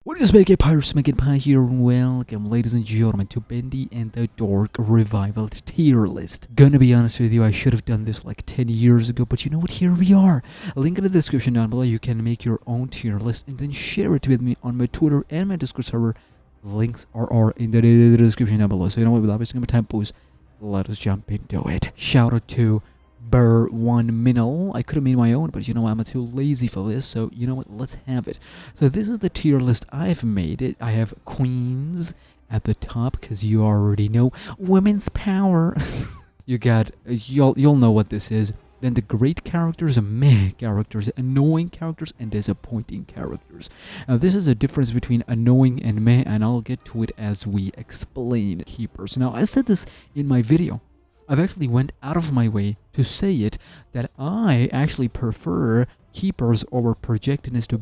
What is SmackNPie here? Welcome, ladies and gentlemen, to Bendy and the Dork Revival tier list. Gonna be honest with you, I should have done this like 10 years ago, but you know what? Here we are. A link in the description down below. You can make your own tier list and then share it with me on my Twitter and my Discord server. Links are in the description down below. So you know what? Without wasting my time, boys, let us jump into it. Shout out to One Minnow. I could have made my own, but you know I'm too lazy for this, so you know what, let's have it. So this is the tier list I've made. I have queens at the top because you already know women's power. You got you'll know what this is. Then the great characters, meh characters, annoying characters, and disappointing characters. Now this is a difference between annoying and meh, and I'll get to it as we explain keepers. Now I said this in my video. I've actually went out of my way to say it, that I actually prefer keepers over projectionists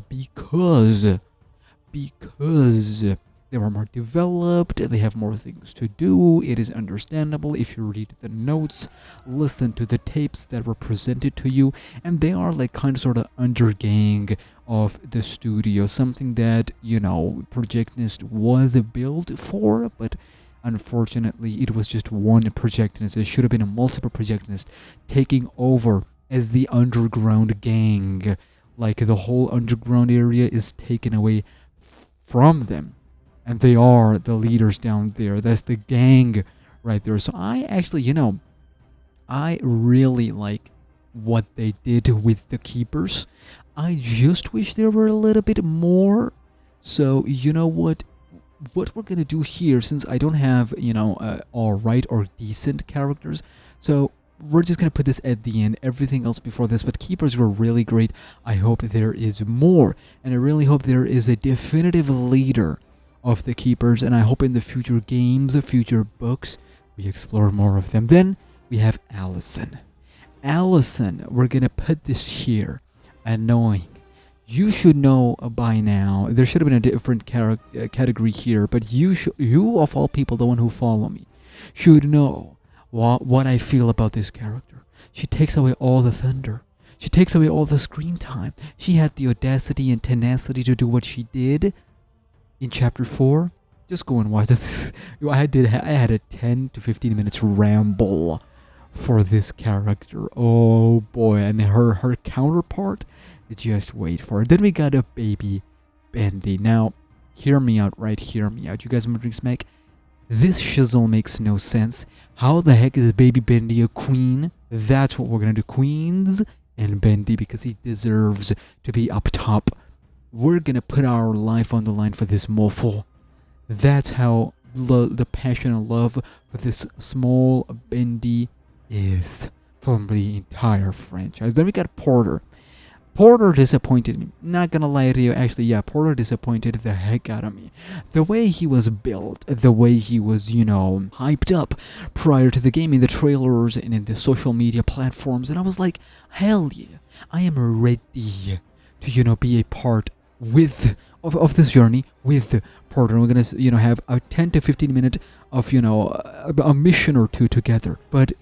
because they are more developed, they have more things to do. It is understandable if you read the notes, listen to the tapes that were presented to you, and they are like kind of sort of undergang of the studio, something that, you know, projectionist was built for, but unfortunately, it was just one projectionist. It should have been a multiple projectionist taking over as the underground gang. Like the whole underground area is taken away from them. And they are the leaders down there. That's the gang right there. So I actually, you know, I really like what they did with the keepers. I just wish there were a little bit more. So, you know what we're gonna do here, since I don't have, you know, alright or decent characters, so we're just gonna put this at the end, everything else before this. But keepers were really great. I hope there is more, and I really hope there is a definitive leader of the keepers, and I hope in the future games, future books, we explore more of them. Then we have Allison. We're gonna put this here. Annoying. You should know by now, there should have been a different category here, but you of all people, the one who follow me, should know what I feel about this character. She takes away all the thunder. She takes away all the screen time. She had the audacity and tenacity to do what she did in chapter 4. Just go and watch this. I had a 10 to 15 minutes ramble for this character. Oh boy, and her counterpart, just wait for it. Then we got a baby Bendy. Now, hear me out, right? Hear me out. You guys remember Smack? This shizzle makes no sense. How the heck is baby Bendy a queen? That's what we're gonna do. Queens and Bendy, because he deserves to be up top. We're gonna put our life on the line for this mofo. That's how the passion and love for this small Bendy is from the entire franchise. Then we got Porter. Porter disappointed me. Not gonna lie to you, actually, yeah, Porter disappointed the heck out of me. The way he was built, the way he was, you know, hyped up prior to the game in the trailers and in the social media platforms, and I was like, hell yeah, I am ready to, you know, be a part of this journey with Porter. We're gonna, you know, have a 10 to 15 minute of, you know, a mission or two together. But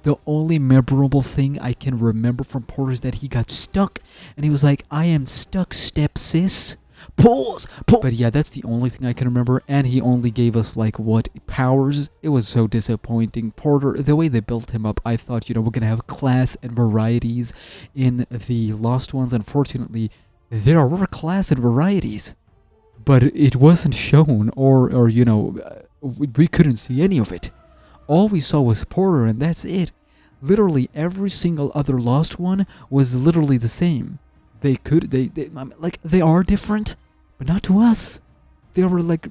the only memorable thing I can remember from Porter is that he got stuck, and he was like, I am stuck, step sis. Pause. But yeah, that's the only thing I can remember, and he only gave us like what powers. It was so disappointing. Porter, the way they built him up, I thought, you know, we're gonna have class and varieties in the Lost Ones. Unfortunately, there were class and varieties, but it wasn't shown, or you know, we couldn't see any of it. All we saw was Porter, and that's it. Literally every single other Lost one was literally the same. They like, they are different, but not to us. They were like,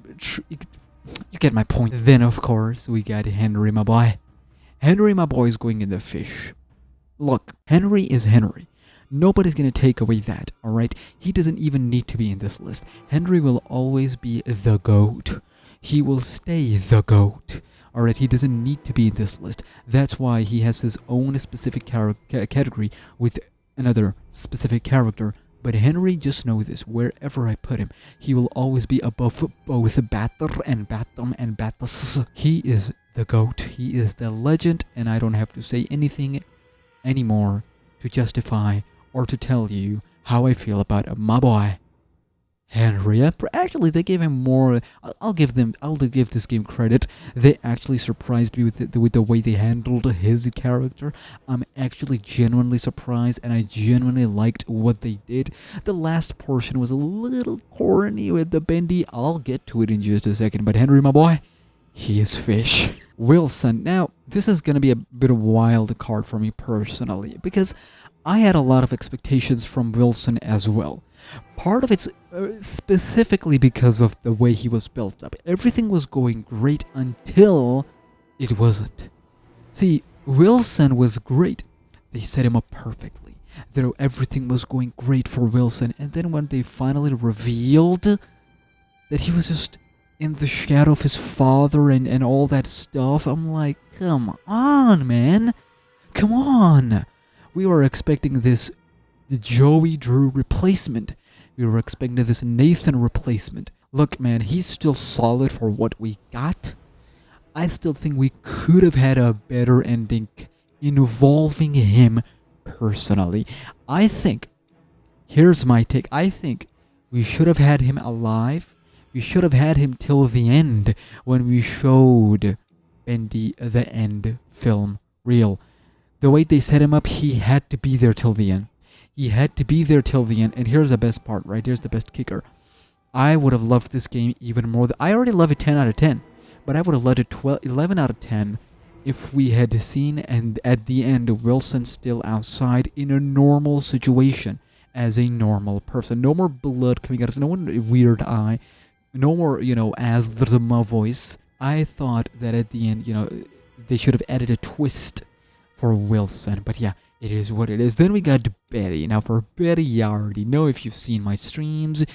you get my point. Then of course we got Henry, my boy. Henry, my boy, is going in the fish. Look, Henry is Henry. Nobody's gonna take away that, alright? He doesn't even need to be in this list. Henry will always be the GOAT. He will stay the GOAT. Alright, he doesn't need to be in this list. That's why he has his own specific category with another specific character. But Henry, just know this, wherever I put him, he will always be above both Batter and Batum and Battus. He is the GOAT. He is the legend, and I don't have to say anything anymore to justify or to tell you how I feel about my boy, Henry. Actually, they gave him more. I'll give this game credit. They actually surprised me with the way they handled his character. I'm actually genuinely surprised, and I genuinely liked what they did. The last portion was a little corny with the Bendy. I'll get to it in just a second. But Henry, my boy, he is fish. Wilson. Now, this is gonna be a bit of a wild card for me personally because I had a lot of expectations from Wilson as well. Part of it's specifically because of the way he was built up. Everything was going great until it wasn't. See, Wilson was great. They set him up perfectly. Everything was going great for Wilson. And then when they finally revealed that he was just in the shadow of his father and all that stuff, I'm like, come on, man. Come on. We were expecting this Joey Drew replacement. We were expecting this Nathan replacement. Look, man, he's still solid for what we got. I still think we could have had a better ending involving him personally. I think, here's my take, I think we should have had him alive. We should have had him till the end when we showed Bendy the end film reel. The way they set him up, he had to be there till the end. He had to be there till the end. And here's the best part, right? Here's the best kicker. I would have loved this game even more. I already love it 10 out of 10. But I would have loved it 11 out of 10 if we had seen, and at the end, Wilson still outside in a normal situation as a normal person. No more blood coming out of his, no more weird eye. No more, asthma voice. I thought that at the end, they should have added a twist for Wilson. But yeah, it is what it is. Then we got Betty. Now for Betty, you already know if you've seen my streams,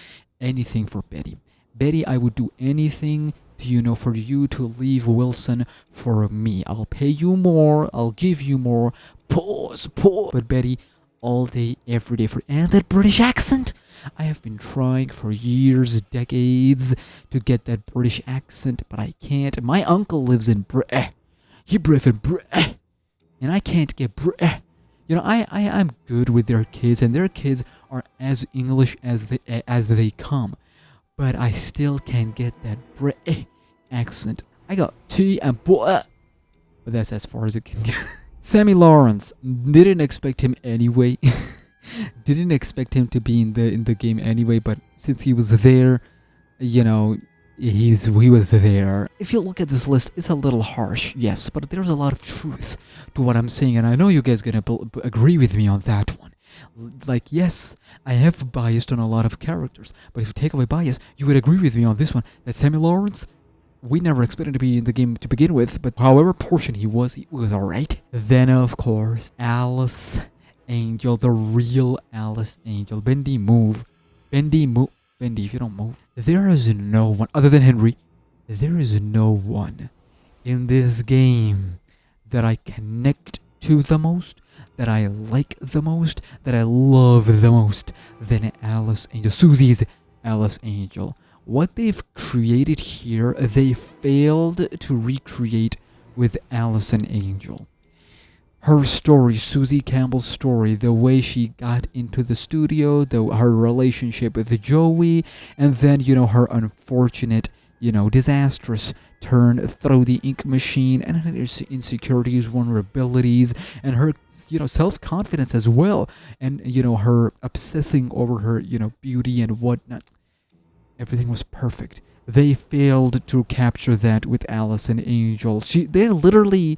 anything for Betty. Betty, I would do anything for you to leave Wilson for me. I'll pay you more. I'll give you more. Pause. But Betty, all day, every day. And that British accent. I have been trying for years, decades, to get that British accent, but I can't. My uncle lives in Britain. He lives in Britain. And I can't get Britain. I'm good with their kids, and their kids are as English as they come. But I still can't get that British accent. I got tea and butter, but that's as far as it can go. Sammy Lawrence, didn't expect him anyway. Didn't expect him to be in the game anyway, but since he was there, he was there. If you look at this list, it's a little harsh, yes, but there's a lot of truth to what I'm saying, and I know you guys gonna agree with me on that one. Like, yes, I have biased on a lot of characters, but if you take away bias, you would agree with me on this one, that Sammy Lawrence, we never expected to be in the game to begin with, but however portion he was alright. Then, of course, Alice Angel, the real Alice Angel. Bendy, move. Bendy, move. Bendy, if you don't move. There is no one, other than Henry, there is no one in this game that I connect to the most, that I like the most, that I love the most than Alice Angel. Susie's Alice Angel. What they've created here, they failed to recreate with Alice and Angel. Her story, Susie Campbell's story, the way she got into the studio, her relationship with Joey, and then, her unfortunate, disastrous turn through the ink machine, and her insecurities, vulnerabilities, and her, self-confidence as well, and, her obsessing over her, beauty and whatnot. Everything was perfect. They failed to capture that with Alice and Angel. They literally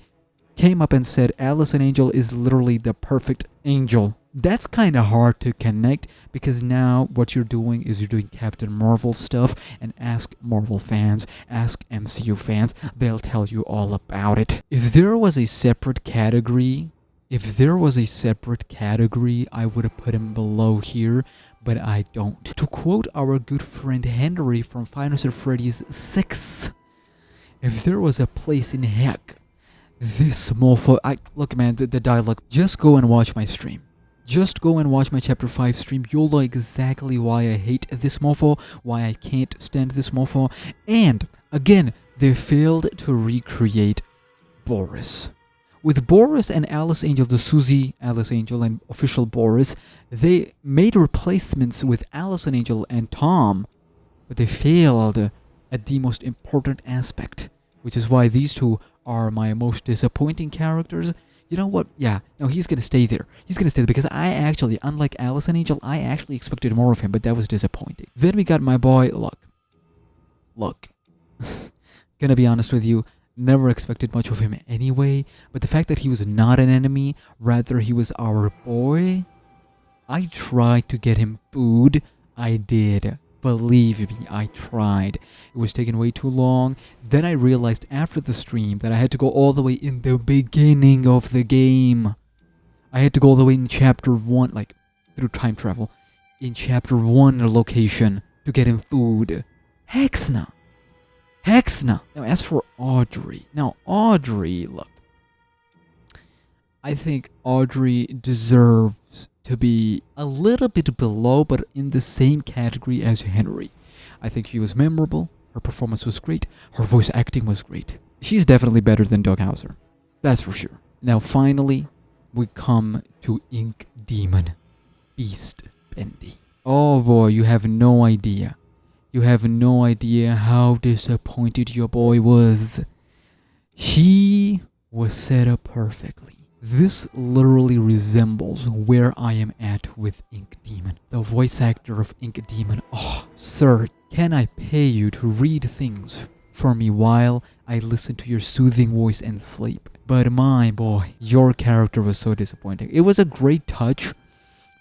came up and said Alice and Angel is literally the perfect angel. That's kind of hard to connect, because now what you're doing is you're doing Captain Marvel stuff, and ask Marvel fans, ask MCU fans, they'll tell you all about it. If there was a separate category, I would have put him below here, but I don't. To quote our good friend Henry from Five Nights at Freddy's 6, if there was a place in heck, this mofo... Look, man, the dialogue, just go and watch my stream. Just go and watch my Chapter 5 stream. You'll know exactly why I hate this mofo, why I can't stand this mofo. And, again, they failed to recreate Boris. With Boris and Alice Angel, the Susie Alice Angel and official Boris, they made replacements with Alice and Angel and Tom but they failed at the most important aspect, which is why these two are my most disappointing characters. You know what? Yeah, no, he's gonna stay there. He's gonna stay there because I actually, unlike Alice and Angel, I actually expected more of him, but that was disappointing. Then we got my boy, Look. Gonna be honest with you, never expected much of him anyway, but the fact that he was not an enemy, rather he was our boy, I tried to get him food. I did. Believe me, I tried. It was taking way too long. Then I realized after the stream that I had to go all the way in the beginning of the game. I had to go all the way in chapter 1, like, through time travel, in chapter 1 location to get him food. Hexna. Now, as for Audrey. Now, Audrey, look. I think Audrey deserves to be a little bit below, but in the same category as Henry. I think she was memorable, her performance was great, her voice acting was great. She's definitely better than Doug Hauser. That's for sure. Now finally, we come to Ink Demon Beast Bendy. Oh boy, you have no idea. You have no idea how disappointed your boy was. He was set up perfectly. This literally resembles where I am at with Ink Demon. The voice actor of Ink Demon. Oh, sir, can I pay you to read things for me while I listen to your soothing voice and sleep? But my boy, your character was so disappointing. It was a great touch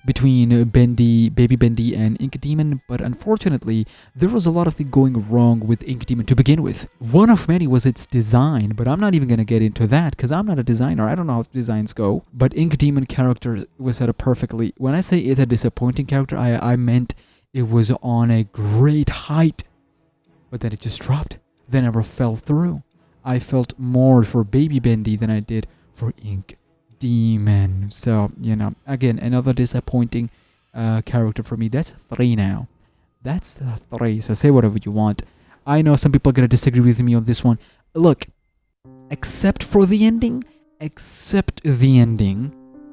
between Bendy, Baby Bendy and Ink Demon, but unfortunately, there was a lot of things going wrong with Ink Demon to begin with. One of many was its design, but I'm not even going to get into that because I'm not a designer. I don't know how designs go. But Ink Demon character was set up perfectly. When I say it's a disappointing character, I meant it was on a great height, but then it just dropped. Then never fell through. I felt more for Baby Bendy than I did for Ink Demon. So, you know, again, another disappointing character for me. That's 3 now. That's 3. So say whatever you want. I know some people are going to disagree with me on this one. Look, except the ending,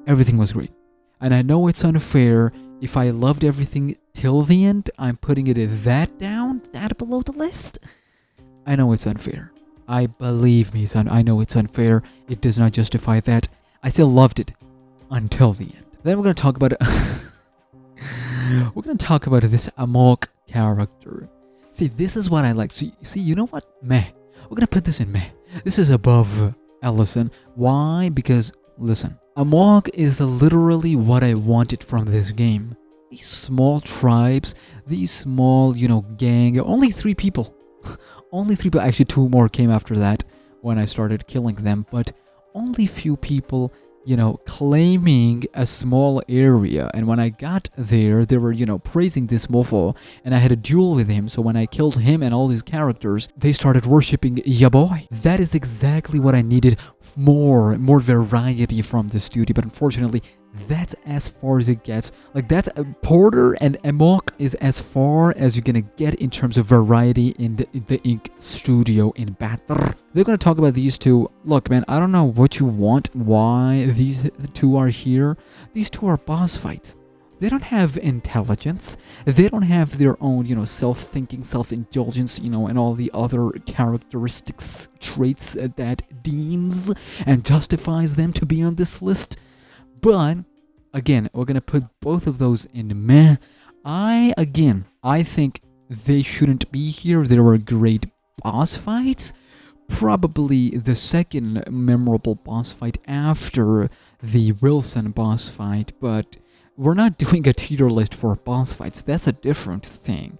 everything was great. And I know it's unfair. If I loved everything till the end, I'm putting it that down, that below the list. I know it's unfair. Believe me, son, I know it's unfair. It does not justify that. I still loved it until the end. Then we're going to talk about this Amok character. See, this is what I like. See, you know what? Meh. We're going to put this in meh. This is above Ellison. Why? Because, listen, Amok is literally what I wanted from this game. These small tribes, these small, gang, only 3 people. Only 3 people. Actually, 2 more came after that when I started killing them, but only few people, claiming a small area. And when I got there, they were, praising this mofo, and I had a duel with him. So when I killed him and all these characters, they started worshipping ya boy. That is exactly what I needed. More variety from the studio, but unfortunately, that's as far as it gets. Like, that's Porter and Amok is as far as you're gonna get in terms of variety in the Ink studio in BATDR. They're gonna talk about these 2. Look, man, I don't know what you want, why these 2 are here. These 2 are boss fights. They don't have intelligence. They don't have their own, self-thinking, self-indulgence, and all the other characteristics, traits that deems and justifies them to be on this list. But, again, we're going to put both of those in meh. I think they shouldn't be here. They were great boss fights. Probably the second memorable boss fight after the Wilson boss fight, but we're not doing a tier list for boss fights. That's a different thing.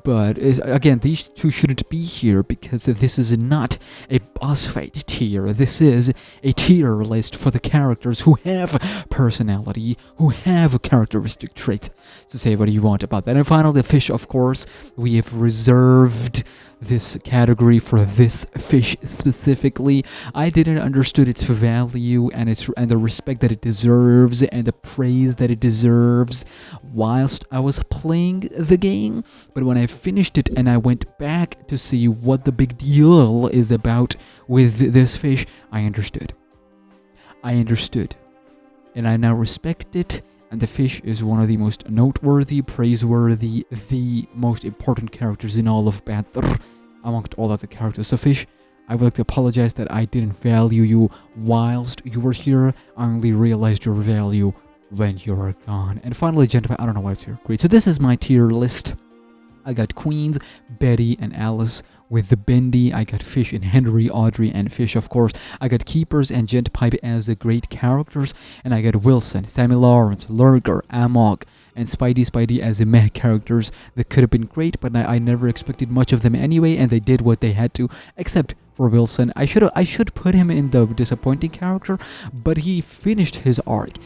But again, these 2 shouldn't be here because this is not a boss fight tier. This is a tier list for the characters who have personality, who have characteristic traits. So say what you want about that. And finally, the fish, of course. We have reserved this category for this fish specifically. I didn't understood its value and the respect that it deserves and the praise that it deserves whilst I was playing the game. But when I finished it and I went back to see what the big deal is about with this fish, I understood. And I now respect it, And the fish is one of the most noteworthy, praiseworthy, the most important characters in all of BATDR, amongst all other characters. So fish, I would like to apologize that I didn't value you whilst you were here. I only realized your value when you were gone. And finally, gentlemen, I don't know why it's here. Great. So this is my tier list. I got Queens, Betty, and Alice. With the Bendy, I got Fish and Henry, Audrey, and Fish, of course. I got Keepers and Gentpipe as the great characters. And I got Wilson, Sammy Lawrence, Lurger, Amok, and Spidey as the meh characters that could have been great, but I never expected much of them anyway, and they did what they had to, except for Wilson. I should put him in the disappointing character, but he finished his arc.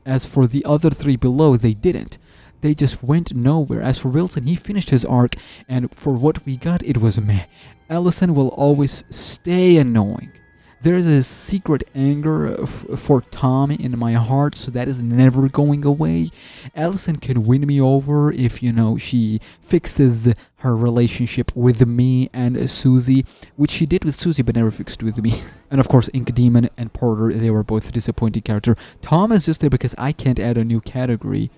As for the other three below, they didn't. They just went nowhere. As for Wilson, he finished his arc, and for what we got, it was meh. Ellison will always stay annoying. There's a secret anger for Tom in my heart, so that is never going away. Ellison can win me over if, she fixes her relationship with me and Susie, which she did with Susie but never fixed with me. And of course, Ink Demon and Porter, they were both a disappointing character. Tom is just there because I can't add a new category.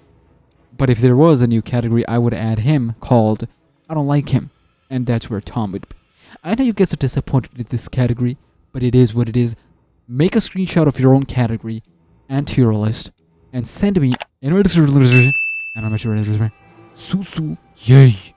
But if there was a new category, I would add him called I don't like him. And that's where Tom would be. I know you guys are disappointed with this category, but it is what it is. Make a screenshot of your own category and tier list and send me in and I'm sure Susu. Yay.